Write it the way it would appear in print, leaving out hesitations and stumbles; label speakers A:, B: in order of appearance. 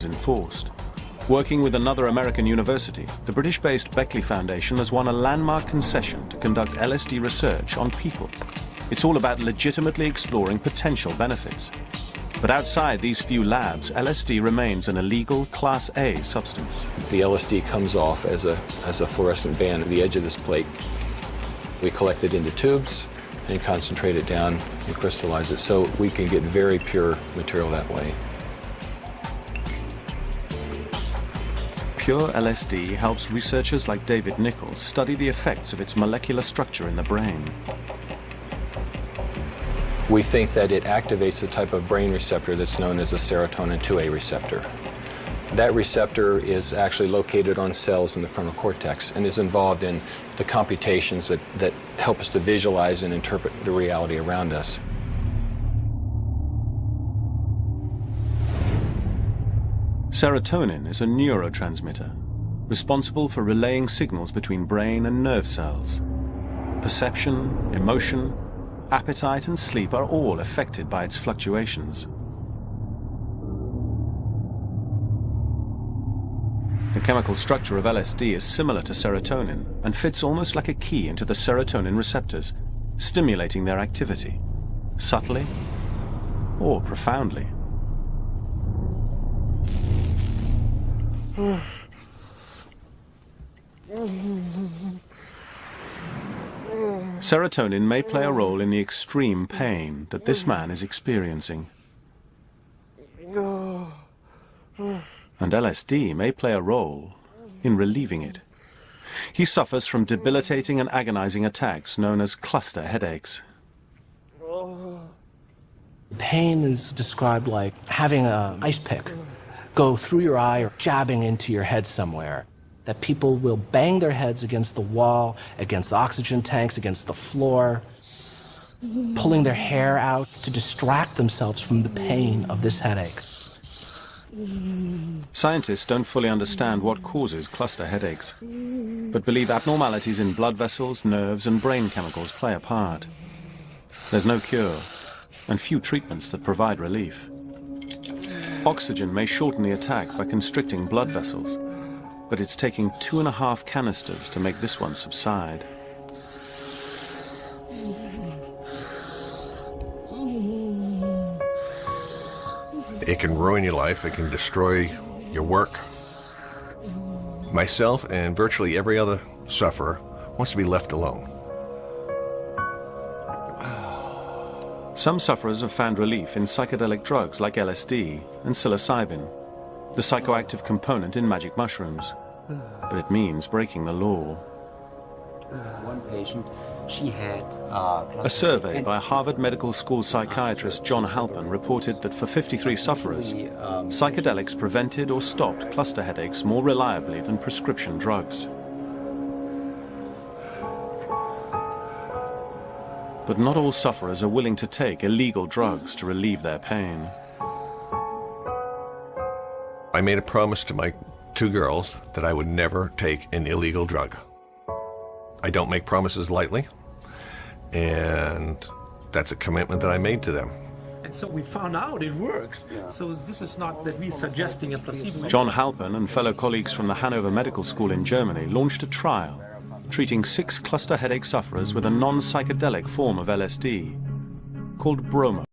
A: enforced. Working with another American university, the British-based Beckley Foundation has won a landmark concession to conduct LSD research on people. It's all about legitimately exploring potential benefits. But outside these few labs, LSD remains an illegal Class A substance.
B: The LSD comes off as a fluorescent band at the edge of this plate. We collect it into tubes and concentrate it down and crystallize it so we can get very pure material that way.
A: Pure LSD helps researchers like David Nichols study the effects of its molecular structure in the brain.
B: We think that it activates a type of brain receptor that's known as a serotonin 2A receptor. That receptor is actually located on cells in the frontal cortex and is involved in the computations that help us to visualize and interpret the reality around us.
A: Serotonin is a neurotransmitter, responsible for relaying signals between brain and nerve cells. Perception, emotion, appetite and sleep are all affected by its fluctuations. The chemical structure of LSD is similar to serotonin and fits almost like a key into the serotonin receptors, stimulating their activity, subtly or profoundly. Serotonin may play a role in the extreme pain that this man is experiencing. And LSD may play a role in relieving it. He suffers from debilitating and agonizing attacks known as cluster headaches.
C: Pain is described like having an ice pick go through your eye or jabbing into your head somewhere. That people will bang their heads against the wall, against oxygen tanks, against the floor, pulling their hair out to distract themselves from the pain of this headache.
A: Scientists don't fully understand what causes cluster headaches, but believe abnormalities in blood vessels, nerves, and brain chemicals play a part. There's no cure, and few treatments that provide relief. Oxygen may shorten the attack by constricting blood vessels, but it's taking 2.5 canisters to make this one subside.
D: It can ruin your life, it can destroy your work. Myself and virtually every other sufferer wants to be left alone.
A: Some sufferers have found relief in psychedelic drugs like LSD and psilocybin, the psychoactive component in magic mushrooms. But it means breaking the law.
E: One patient, she had
A: a survey by Harvard Medical School psychiatrist John Halpern reported that for 53 sufferers, psychedelics prevented or stopped cluster headaches more reliably than prescription drugs. But not all sufferers are willing to take illegal drugs to relieve their pain.
D: I made a promise to my 2 girls that I would never take an illegal drug. I don't make promises lightly, and that's a commitment that I made to them.
F: And so we found out it works. So this is not that we're suggesting a placebo.
A: John Halpern and fellow colleagues from the Hanover Medical School in Germany launched a trial treating 6 cluster headache sufferers with a non-psychedelic form of LSD called Bromo.